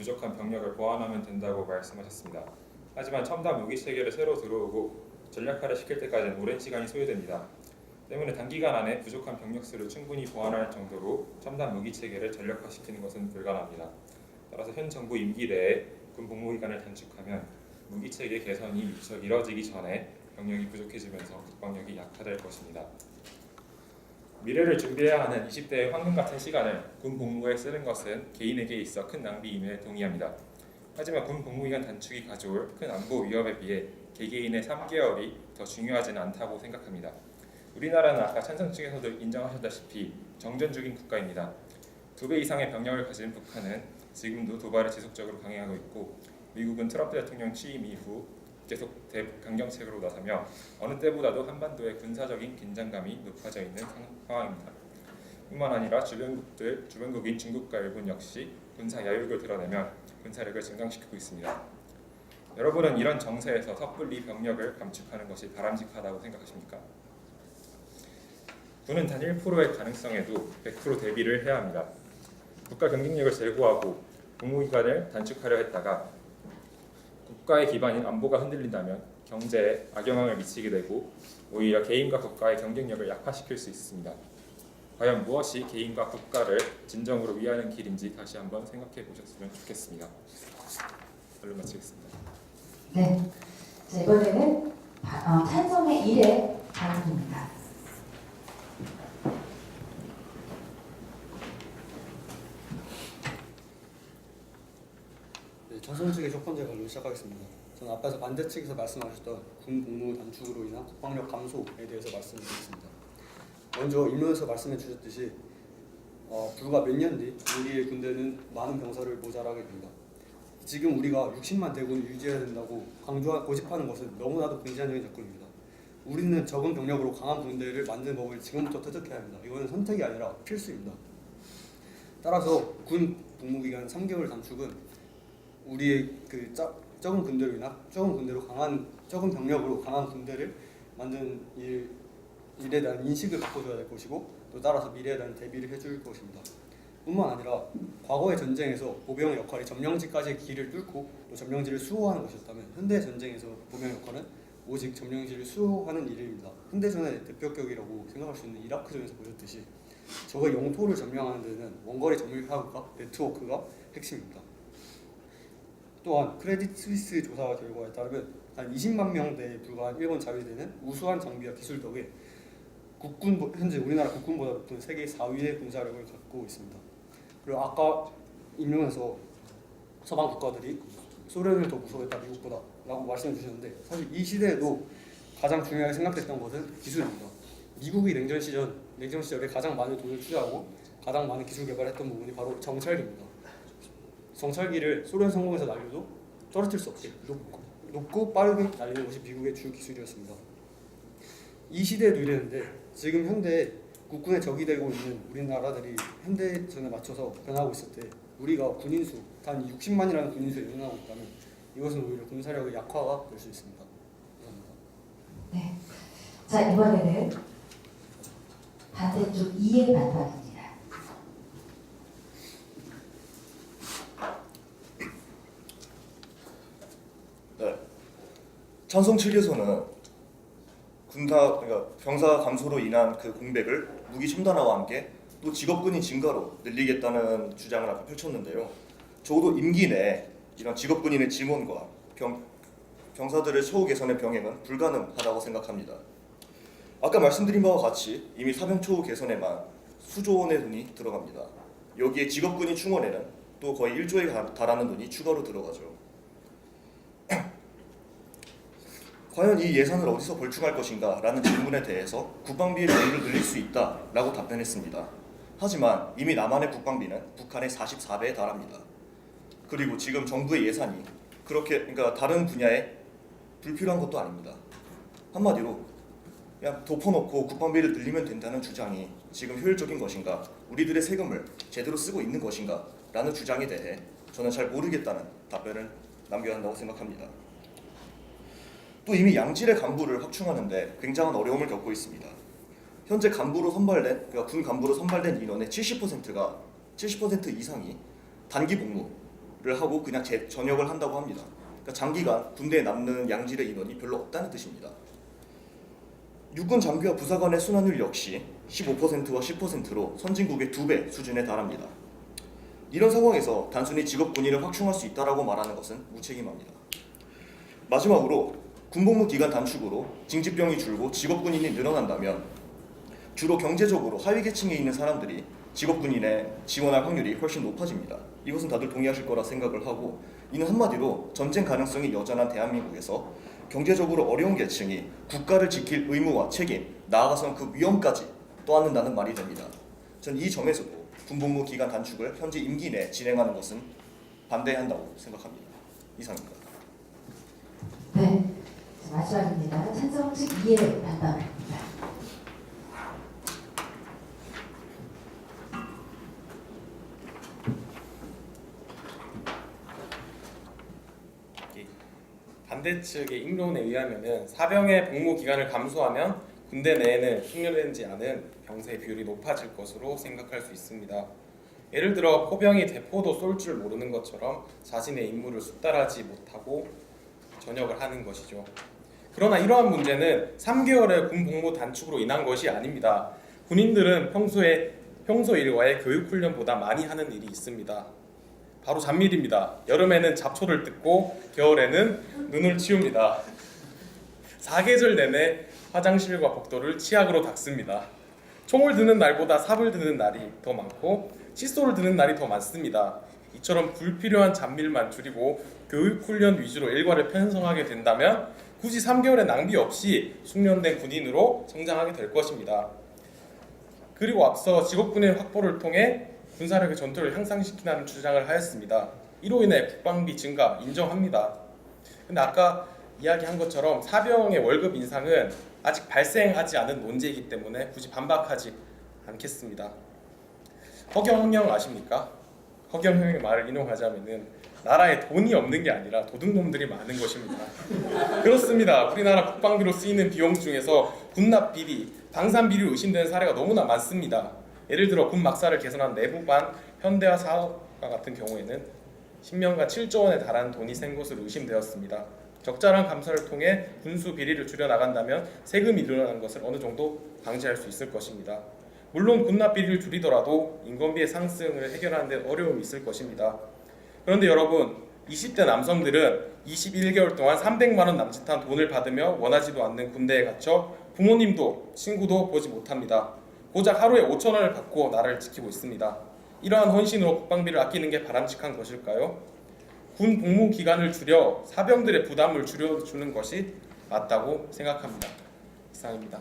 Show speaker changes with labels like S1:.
S1: 부족한 병력을 보완하면 된다고 말씀하셨습니다. 하지만 첨단 무기 체계를 새로 들어오고 전략화를 시킬 때까지는 오랜 시간이 소요됩니다. 때문에 단기간 안에 부족한 병력 수를 충분히 보완할 정도로 첨단 무기 체계를 전략화시키는 것은 불가능합니다. 따라서 현 정부 임기 내에 군 복무기간을 단축하면 무기 체계 개선이 미처 이뤄지기 전에 병력이 부족해지면서 국방력이 약화될 것입니다. 미래를 준비해야 하는 20대의 황금 같은 시간을 군 복무에 쓰는 것은 개인에게 있어 큰 낭비임에 동의합니다. 하지만 군 복무기간 단축이 가져올 큰 안보 위협에 비해 개개인의 3개월이 더 중요하지는 않다고 생각합니다. 우리나라는 아까 찬성 측에서도 인정하셨다시피 정전 중인 국가입니다. 2배 이상의 병력을 가진 북한은 지금도 도발을 지속적으로 강행하고 있고 미국은 트럼프 대통령 취임 이후 계속 대강경책으로 나서며 어느 때보다도 한반도의 군사적인 긴장감이 높아져 있는 상황입니다. 뿐만 아니라 주변국인 중국과 일본 역시 군사 야욕을 드러내며 군사력을 증강시키고 있습니다. 여러분은 이런 정세에서 섣불리 병력을 감축하는 것이 바람직하다고 생각하십니까? 군은 단 1%의 가능성에도 100% 대비를 해야 합니다. 국가 경쟁력을 제고하고 복무기간을 단축하려 했다가 국가의 기반인 안보가 흔들린다면 경제에 악영향을 미치게 되고 오히려 개인과 국가의 경쟁력을 약화시킬 수 있습니다. 과연 무엇이 개인과 국가를 진정으로 위하는 길인지 다시 한번 생각해 보셨으면 좋겠습니다. 말로 마치겠습니다.
S2: 네, 자, 이번에는 찬성의 1의 발언입니다.
S3: 네, 찬성 측의 첫 번째 발언 시작하겠습니다. 저는 앞에서 반대 측에서 말씀하셨던 군 복무 단축으로 인한 국방력 감소에 대해서 말씀드리겠습니다. 먼저 일면에서 말씀해 주셨듯이 불과 몇 년 뒤 우리의 군대는 많은 병사를 모자라게 됩니다. 지금 우리가 60만 대군을 유지해야 된다고 고집하는 것은 너무나도 긍지한적인 접근입니다. 우리는 적은 병력으로 강한 군대를 만드는 법을 지금부터 터득해야 합니다. 이거는 선택이 아니라 필수입니다. 따라서 군 복무기간 3개월 단축은 우리의 적은 군대로 인한 적은 병력으로 강한 군대를 만드는 일에 대한 인식을 바꿔줘야 될 것이고 또 따라서 미래에 대한 대비를 해줄 것입니다. 뿐만 아니라 과거의 전쟁에서 보병의 역할이 점령지까지의 길을 뚫고 또 점령지를 수호하는 것이었다면 현대 전쟁에서 보병의 역할은 오직 점령지를 수호하는 일입니다. 현대전의 대표격이라고 생각할 수 있는 이라크전에서 보셨듯이 적의 영토를 점령하는 데는 원거리 전밀파악과 네트워크가 핵심입니다. 또한 크레딧 스위스 조사 결과에 따르면 한 20만 명대에 불과한 일본 자위대는 우수한 장비와 기술 덕에 현재 우리나라 국군보다 높은 세계 4위의 군사력을 갖고 있습니다. 그리고 아까 인용해서 서방 국가들이 소련을 더 무서워했다 미국보다 라고 말씀해 주셨는데 사실 이 시대에도 가장 중요하게 생각됐던 것은 기술입니다. 미국이 냉전 시절에 가장 많은 돈을 투자하고 가장 많은 기술 개발했던 부분이 바로 정찰기입니다. 정찰기를 소련 성공에서 날려도 떨어뜨릴 수 없게 높고 빠르게 날리는 것이 미국의 주 기술이었습니다. 이 시대에도 이랬는데 지금 현대 국군의 적이 되고 있는 우리나라들이 현대전에 맞춰서 변하고 있을 때 우리가 군인수 단 60만이라는 군인수에 연연하고 있다면 이것은 오히려 군사력의 약화가 될 수 있습니다. 감사합니다.
S2: 네, 자, 이번에는 반대쪽 2의 발언입니다.
S4: 네, 찬성 측에서는 그러니까 병사 감소로 인한 그 공백을 무기 첨단화와 함께 또 직업군인 증가로 늘리겠다는 주장을 아까 펼쳤는데요. 적어도 임기 내에 이런 직업군인의 증원과 병사들의 처우 개선의 병행은 불가능하다고 생각합니다. 아까 말씀드린 바와 같이 이미 사병 처우 개선에만 수조 원의 돈이 들어갑니다. 여기에 직업군인 충원에는 또 거의 1조에 달하는 돈이 추가로 들어가죠. 과연 이 예산을 어디서 벌충할 것인가 라는 질문에 대해서 국방비의 비율을 늘릴 수 있다라고 답변했습니다. 하지만 이미 남한의 국방비는 북한의 44배에 달합니다. 그리고 지금 정부의 예산이 그러니까 다른 분야에 불필요한 것도 아닙니다. 한마디로 그냥 덮어놓고 국방비를 늘리면 된다는 주장이 지금 효율적인 것인가, 우리들의 세금을 제대로 쓰고 있는 것인가 라는 주장에 대해 저는 잘 모르겠다는 답변을 남겨야 한다고 생각합니다. 또 이미 양질의 간부를 확충하는데 굉장한 어려움을 겪고 있습니다. 현재 군 간부로 선발된 인원의 70% 이상이 단기 복무, 하고 그냥 전역을 한다고 합니다. 그러니까 장기간 군대에 남는 양질의 인원이 별로 없다는 뜻입니다. 육군 장교와 부사관의 순환율 역시 15%와 10%로 선진국의 2배 수준에 달합니다. 이런 상황에서 단순히 직업군인을 확충할 수 있다라고 말하는 것은 무책임합니다. 마지막으로 군복무 기간 단축으로 징집병이 줄고 직업군인이 늘어난다면 주로 경제적으로 하위 계층에 있는 사람들이 직업군인에 지원할 확률이 훨씬 높아집니다. 이것은 다들 동의하실 거라 생각을 하고, 이는 한마디로 전쟁 가능성이 여전한 대한민국에서 경제적으로 어려운 계층이 국가를 지킬 의무와 책임, 나아가서는 그 위험까지 떠안는다는 말이 됩니다. 전 이 점에서도 군복무 기간 단축을 현재 임기 내 진행하는 것은 반대한다고 생각합니다. 이상입니다.
S2: 네, 자, 마지막입니다. 찬성 측 2의 반박입니다.
S5: 반대 측의 입론에 의하면은 사병의 복무 기간을 감소하면 군대 내에는 숙련되지 않은 병사의 비율이 높아질 것으로 생각할 수 있습니다. 예를 들어 포병이 대포도 쏠 줄 모르는 것처럼 자신의 임무를 숙달하지 못하고 전역을 하는 것이죠. 그러나 이러한 문제는 3개월의 군 복무 단축으로 인한 것이 아닙니다. 군인들은 평소 일과의 교육 훈련보다 많이 하는 일이 있습니다. 바로 잡일입니다. 여름에는 잡초를 뜯고 겨울에는 눈을 치웁니다. 사계절 내내 화장실과 복도를 치약으로 닦습니다. 총을 드는 날보다 삽을 드는 날이 더 많고 칫솔을 드는 날이 더 많습니다. 이처럼 불필요한 잡일만 줄이고 교육훈련 위주로 일과를 편성하게 된다면 굳이 3개월의 낭비 없이 숙련된 군인으로 성장하게 될 것입니다. 그리고 앞서 직업군의 확보를 통해 군사력의 전투를 향상시키는 주장을 하였습니다. 이로 인해 국방비 증가 인정합니다. 근데 아까 이야기한 것처럼 사병의 월급 인상은 아직 발생하지 않은 논제이기 때문에 굳이 반박하지 않겠습니다. 허경영 아십니까? 허경영의 말을 인용하자면은 나라에 돈이 없는 게 아니라 도둑놈들이 많은 것입니다. 그렇습니다. 우리나라 국방비로 쓰이는 비용 중에서 군납 비리, 방산 비리로 의심되는 사례가 너무나 많습니다. 예를 들어 군 막사를 개선한 내부반 현대화 사업과 같은 경우에는 10년간 7조 원에 달하는 돈이 샌 것으로 의심되었습니다. 적절한 감사를 통해 군수 비리를 줄여나간다면 세금이 늘어나는 것을 어느 정도 방지할 수 있을 것입니다. 물론 군납 비리를 줄이더라도 인건비의 상승을 해결하는 데 어려움이 있을 것입니다. 그런데 여러분, 20대 남성들은 21개월 동안 300만 원 남짓한 돈을 받으며 원하지도 않는 군대에 갇혀 부모님도 친구도 보지 못합니다. 고작 하루에 5천 원을 받고 나라를 지키고 있습니다. 이러한 헌신으로 국방비를 아끼는 게 바람직한 것일까요? 군 복무 기간을 줄여 사병들의 부담을 줄여주는 것이 맞다고 생각합니다. 이상입니다.